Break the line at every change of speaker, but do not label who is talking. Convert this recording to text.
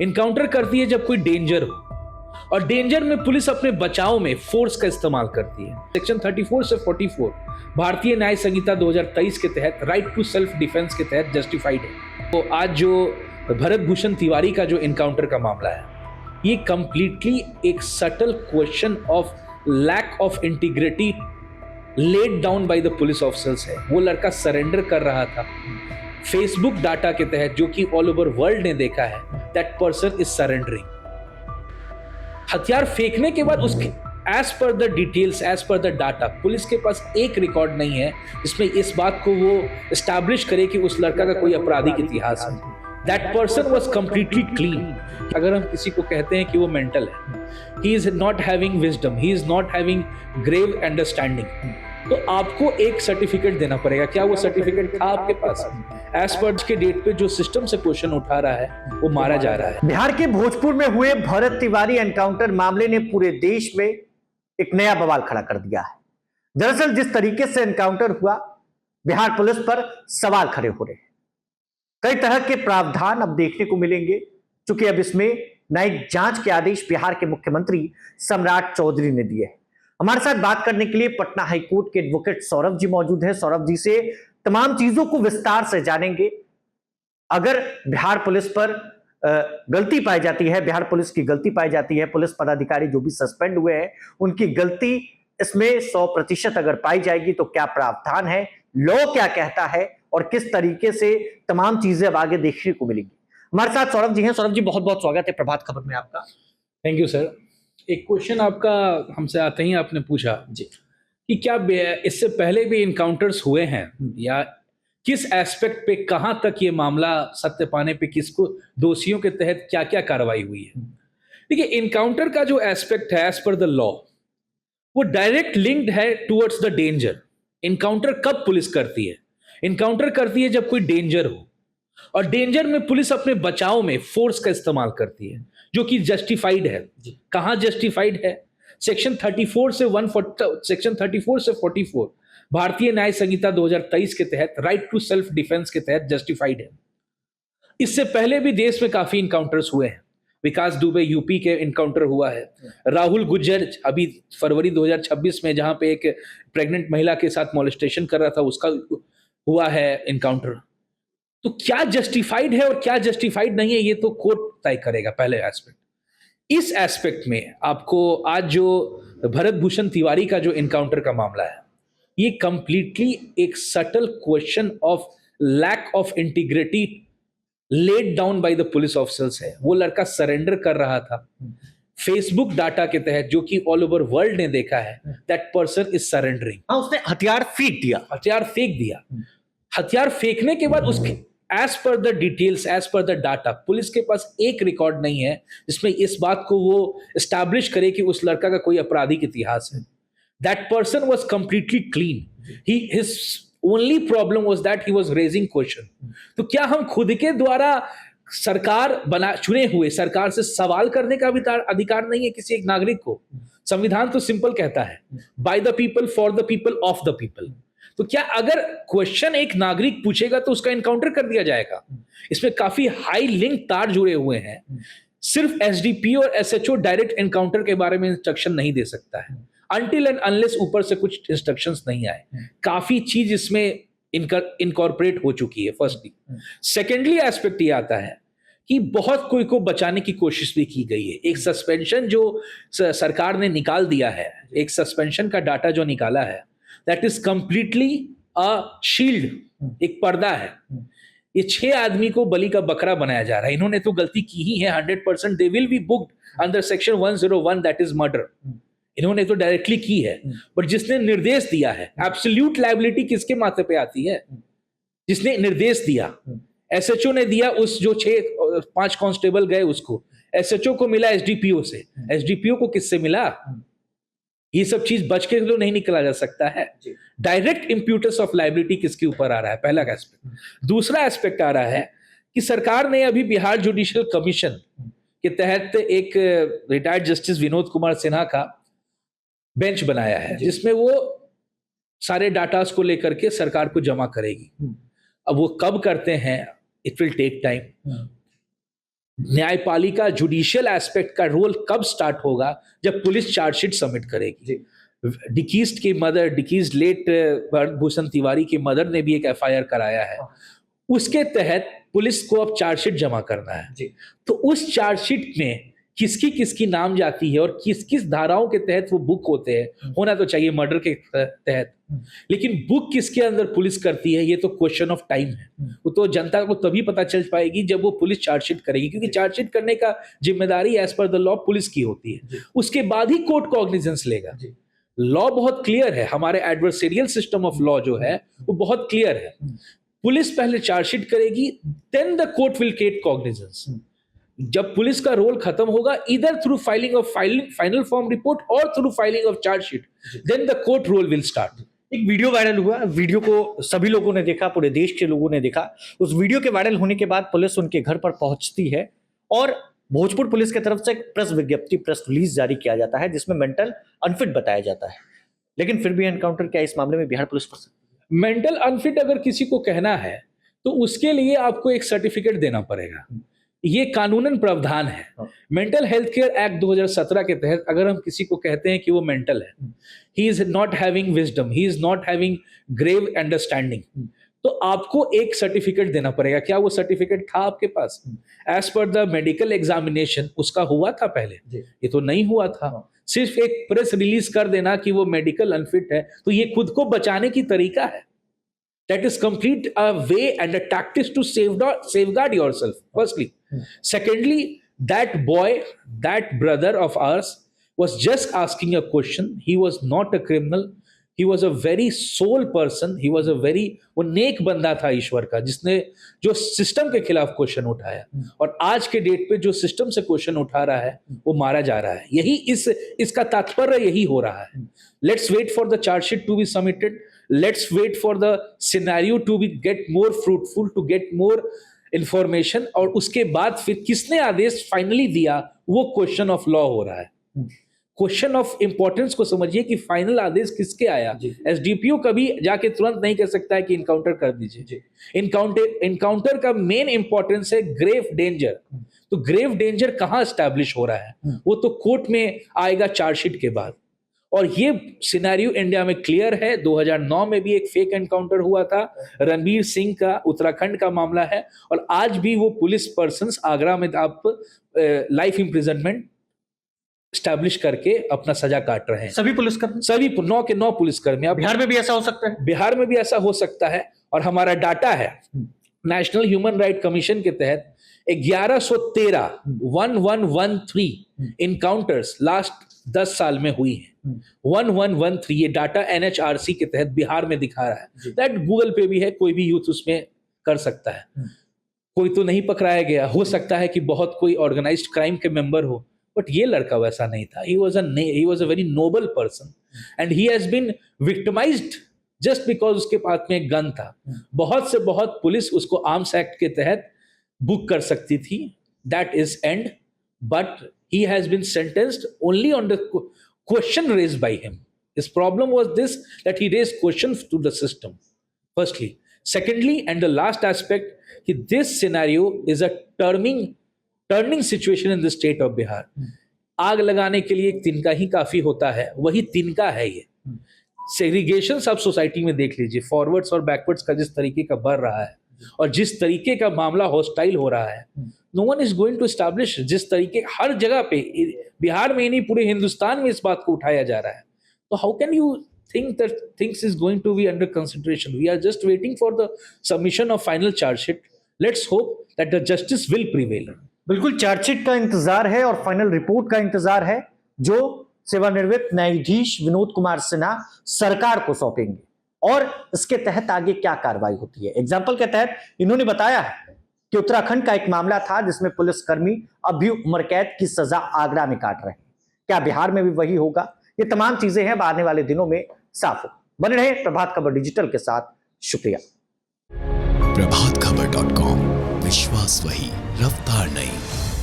Encounter करती है जब कोई डेंजर हो, और डेंजर में पुलिस अपने बचाव में फोर्स का इस्तेमाल करती है। सेक्शन 34 से 44 भारतीय न्याय संहिता 2023 के तहत राइट टू सेल्फ डिफेंस के तहत जस्टिफाइड है। तो आज जो भरत भूषण तिवारी का जो इनकाउंटर का मामला है, ये कंप्लीटली एक subtle question of lack of integrity laid down by the police officers है। वो लड़का सरेंडर कर रहा था फेसबुक डाटा के तहत, जो कि ऑल ओवर वर्ल्ड ने देखा है दैट पर्सन इज सरेंडरिंग। हथियार फेंकने के बाद उसके as per the details, as per the data, police के पास एक रिकॉर्ड नहीं है जिसमें इस बात को वो एस्टैब्लिश करे कि उस लड़का का कोई आपराधिक इतिहास है। That person was completely clean. अगर हम किसी को कहते हैं कि वो मेंटल है, he is not having wisdom, he is not having grave understanding, तो आपको एक सर्टिफिकेट देना पड़ेगा। क्या वो सर्टिफिकेट था आपके पास? एज पर के डेट पे जो सिस्टम से क्वेश्चन उठा रहा है वो मारा जा रहा है।
बिहार के भोजपुर में हुए भरत तिवारी एनकाउंटर मामले ने पूरे देश में एक नया बवाल खड़ा कर दिया है। दरअसल जिस तरीके से एनकाउंटर हुआ, बिहार पुलिस पर सवाल खड़े हो रहे हैं। कई तरह के प्रावधान अब देखने को मिलेंगे, चूंकि अब इसमें न्यायिक जांच के आदेश बिहार के मुख्यमंत्री सम्राट चौधरी ने दिए हैं। हमारे साथ बात करने के लिए पटना हाईकोर्ट के एडवोकेट सौरभ जी मौजूद हैं। सौरभ जी से तमाम चीजों को विस्तार से जानेंगे। अगर बिहार पुलिस पर गलती पाई जाती है, बिहार पुलिस की गलती पाई जाती है, पुलिस पदाधिकारी जो भी सस्पेंड हुए हैं उनकी गलती इसमें 100% अगर पाई जाएगी तो क्या प्रावधान है, लॉ क्या कहता है और किस तरीके से तमाम चीजें अब आगे देखने को मिलेंगी। हमारे साथ सौरभ जी हैं। सौरभ जी, बहुत बहुत स्वागत है प्रभात खबर में आपका।
Thank you sir. एक क्वेश्चन आपका हमसे आते ही आपने पूछा
जी
कि क्या इससे पहले भी इनकाउंटर्स हुए हैं, या किस एस्पेक्ट पे, कहां तक ये मामला सत्य पाने पे किसको, दोषियों के तहत क्या क्या कार्रवाई हुई है। देखिए, इनकाउंटर का जो एस्पेक्ट है एज पर द लॉ, वो डायरेक्ट लिंक्ड है टुवर्ड्स द डेंजर। इनकाउंटर कब पुलिस करती है? इनकाउंटर करती है जब कोई डेंजर हो, और डेंजर में पुलिस अपने बचाव में फोर्स का इस्तेमाल करती है, जो कि जस्टिफाइड है। कहां जस्टिफाइड है? सेक्शन 34 से 140, सेक्शन 34 से 44 भारतीय न्याय संहिता 2023 के तहत राइट टू सेल्फ डिफेंस के तहत जस्टिफाइड है। इससे पहले भी देश में काफी इनकाउंटर्स हुए हैं। विकास दुबे यूपी के इनकाउंटर हुआ है। राहुल गुज्जर अभी फरवरी 2026 में जहां पे एक प्रेग्नेंट महिला के साथ मोलेस्टेशन कर रहा था, उसका हुआ है इनकाउंटर। तो क्या जस्टिफाइड है और क्या जस्टिफाइड नहीं है, ये तो कोर्ट तय करेगा, पहले एस्पेक्ट। इस एस्पेक्ट में आपको आज जो भरत भूषण तिवारी का जो इनकाउंटर का मामला है, ये कंप्लीटली एक subtle question of lack of integrity laid down by the police officers है। वो लड़का सरेंडर कर रहा था फेसबुक डाटा के तहत, जो कि ऑल ओवर वर्ल्ड ने देखा है दैट पर्सन इज सरेंडरिंग।
हाँ, उसने हथियार फेंक दिया।
हथियार फेंक दिया। हथियार फेंकने के बाद उसके as per the details, as per the data, police के पास एक रिकॉर्ड नहीं है जिसमें इस बात को वो एस्टैब्लिश करे कि उस लड़का का कोई आपराधिक इतिहास है। That person was completely clean. His only problem was that he was raising question. तो क्या हम खुद के द्वारा सरकार बना चुने हुए सरकार से सवाल करने का भी अधिकार नहीं है किसी एक नागरिक को? संविधान तो सिंपल कहता है, by the people, for the people, of the people. तो क्या अगर क्वेश्चन एक नागरिक पूछेगा तो उसका इनकाउंटर कर दिया जाएगा? इसमें काफी हाई लिंक तार जुड़े हुए हैं। सिर्फ एसडीपी और एसएचओ डायरेक्ट इनकाउंटर के बारे में इंस्ट्रक्शन नहीं दे सकता है अनटिल एंड अनलेस ऊपर से कुछ इंस्ट्रक्शंस नहीं आए। काफी चीज इसमें इनकॉर्पोरेट हो चुकी है, फर्स्टली। सेकेंडली एस्पेक्ट ये आता है कि बहुत कोई को बचाने की कोशिश भी की गई है। एक सस्पेंशन जो सरकार ने निकाल दिया है, एक सस्पेंशन का डाटा जो निकाला है, that is completely a shield, एक पर्दा है। ये 6 आदमी को बलि का बकरा बनाया जा रहा है। इन्होंने तो गलती की ही है 100%। They will be booked under section 101, that is murder. इन्होंने तो डायरेक्टली की है, बट जिसने निर्देश दिया है, एब्सोल्यूट लायबिलिटी किसके माथे पे आती है? जिसने निर्देश दिया। एसएचओ ने दिया, उस जो 5 कांस्टेबल गए उसको, एसएचओ को मिला एसडीपीओ से। एसडीपीओ को किससे मिला? ये सब चीज बच के तो नहीं निकला जा सकता है। डायरेक्ट इंप्यूटस ऑफ लायबिलिटी किसके ऊपर आ रहा है? पहला एस्पेक्ट। दूसरा एस्पेक्ट आ रहा है कि सरकार ने अभी बिहार जुडिशियल कमीशन के तहत एक रिटायर्ड जस्टिस विनोद कुमार सिन्हा का बेंच बनाया है, जिसमें वो सारे डाटास को लेकर के सरकार को जमा करेगी। अब वो कब करते हैं, इट विल टेक टाइम। न्यायपालिका जुडिशियल एस्पेक्ट का रोल कब स्टार्ट होगा? जब पुलिस चार्जशीट सबमिट करेगी। डिकीज्ड की मदर, डिकीज्ड लेट भूषण तिवारी की मदर ने भी एक एफआईआर कराया है, उसके तहत पुलिस को अब चार्जशीट जमा करना है। तो उस चार्जशीट में किसकी किसकी नाम जाती है और किस किस धाराओं के तहत वो बुक होते हैं, होना तो चाहिए मर्डर के तहत, लेकिन बुक किसके अंदर पुलिस करती है, ये तो क्वेश्चन ऑफ टाइम है। वो तो जनता को तभी पता चल पाएगी जब वो पुलिस चार्जशीट करेगी, क्योंकि चार्जशीट करने का जिम्मेदारी as per the law police की होती है। उसके बाद ही कोर्ट कॉग्निजेंस लेगा। लॉ बहुत क्लियर है, हमारे एडवर्सेरियल सिस्टम ऑफ लॉ जो है वो बहुत क्लियर है। पुलिस पहले चार्जशीट करेगी, then the court will take cognizance. जब पुलिस का रोल खत्म होगा, इधर through filing of final form report और through filing of chargesheet, then the court role will start.
एक वीडियो वायरल हुआ, वीडियो को सभी लोगों ने देखा, पूरे देश के लोगों ने देखा। उस वीडियो के वायरल होने के बाद पुलिस उनके घर पर पहुंचती है और भोजपुर पुलिस की तरफ से एक प्रेस विज्ञप्ति, प्रेस रिलीज जारी किया जाता है जिसमें मेंटल अनफिट बताया जाता है। लेकिन फिर भी एनकाउंटर क्या इस मामले में बिहार पुलिस कर सकती है?
मेंटल अनफिट अगर किसी को कहना है तो उसके लिए आपको एक सर्टिफिकेट देना पड़ेगा, ये कानूनन प्रावधान है। मेंटल हेल्थ केयर एक्ट 2017 के तहत अगर हम किसी को कहते हैं कि वो मेंटल है, he is not having wisdom, he is not having grave understanding, तो आपको एक सर्टिफिकेट देना पड़ेगा। क्या वो सर्टिफिकेट था आपके पास? As per the medical examination उसका हुआ था पहले? ये तो नहीं हुआ था। सिर्फ एक प्रेस रिलीज कर देना कि वो मेडिकल अनफिट है, तो ये खुद को बचाने की तरीका है। That is complete a way and a tactics to safeguard yourself, firstly. Secondly, that boy, that brother of ours was just asking a question. He was not a criminal. He was a very soul person. He was a very, वो नेक बंदा था ईश्वर का, जिसने जो system के खिलाफ question उठाया, और आज के डेट पे जो सिस्टम से क्वेश्चन उठा रहा है वो मारा जा रहा है। यही इसका तात्पर्य यही हो रहा है। Let's wait for the charge sheet to be submitted. Let's wait for the scenario to get more fruitful, to get more information, और उसके बाद फिर किसने आदेश फाइनली दिया वो क्वेश्चन ऑफ लॉ हो रहा है। क्वेश्चन ऑफ इंपॉर्टेंस को समझिए कि फाइनल आदेश किसके आया। एसडीपीओ कभी जाके तुरंत नहीं कह सकता है कि इनकाउंटर कर दीजिए। इनकाउंटर का मेन इंपॉर्टेंस है ग्रेव डेंजर। तो ग्रेव डेंजर कहाँ स्टैब्लिश हो रहा है, वो तो कोर्ट में आएगा चार्जशीट के बाद। और ये सिनेरियो इंडिया में क्लियर है। 2009 में भी एक फेक एनकाउंटर हुआ था, रणबीर सिंह का, उत्तराखंड का मामला है, और आज भी वो पुलिस पर्सन्स आगरा में आप लाइफ इम्प्रिजनमेंट स्टैब्लिश करके अपना सजा काट रहे हैं।
सभी पुलिसकर्मी,
सभी 9 के 9 पुलिसकर्मी। अब
बिहार में भी ऐसा हो सकता है? बिहार में भी ऐसा हो सकता है।
और हमारा डाटा है नेशनल ह्यूमन राइट कमीशन के तहत 1113 इनकाउंटर्स लास्ट 10 साल में हुई है। 1113 ये डाटा एनएचआरसी के तहत बिहार में दिखा रहा है। दैट गूगल पे भी है, कोई भी यूथ उसमें कर सकता है। कोई तो नहीं पकड़ाया गया, हो सकता है कि बहुत कोई ऑर्गेनाइज्ड क्राइम के मेंबर हो, बट ये लड़का वैसा नहीं था। he was a very noble person and he has been victimized just because उसके पास में एक गन था। बहुत से बहुत पुलिस उसको आर्म्स एक्ट के तहत बुक कर सकती थी, that is end, but he has been sentenced only on the question raised by him. His problem was this, that he raised questions to the system, firstly. Secondly, and the last aspect, this scenario is a turning situation in the state of Bihar. आग लगाने के लिए एक तिनका ही काफी होता है, वही तिनका है ये। सेग्रीगेशन सब सोसाइटी में देख लीजिए, फॉरवर्ड्स और बैकवर्ड्स का जिस तरीके का बढ़ रहा है और जिस तरीके का मामला हॉस्टाइल हो रहा है, no one is going to establish. जिस तरीके हर जगह पे, बिहार में ही नहीं पूरे हिंदुस्तान में इस बात को उठाया जा रहा है, तो how can you think that things is going to be under consideration? We are just waiting for the submission of final charge sheet. Let's hope that the justice will prevail.
बिल्कुल चार्जशीट का इंतजार है और final report का इंतजार है, जो सेवानिवृत्त न्यायाधीश विनोद कुमार सिन्हा सरकार को सौंपेंगे और इसके तहत आगे क्या कार्रवाई होती है। एग्जाम्पल के तहत इन्होंने बताया है कि उत्तराखंड का एक मामला था जिसमें पुलिसकर्मी अब भी उम्र कैद की सजा आगरा में काट रहे हैं। क्या बिहार में भी वही होगा? ये तमाम चीजें हैं, आने वाले दिनों में साफ हो। बने रहे प्रभात खबर डिजिटल के साथ। शुक्रिया।
प्रभातखबर.com, विश्वास वही, रफ्तार नहीं।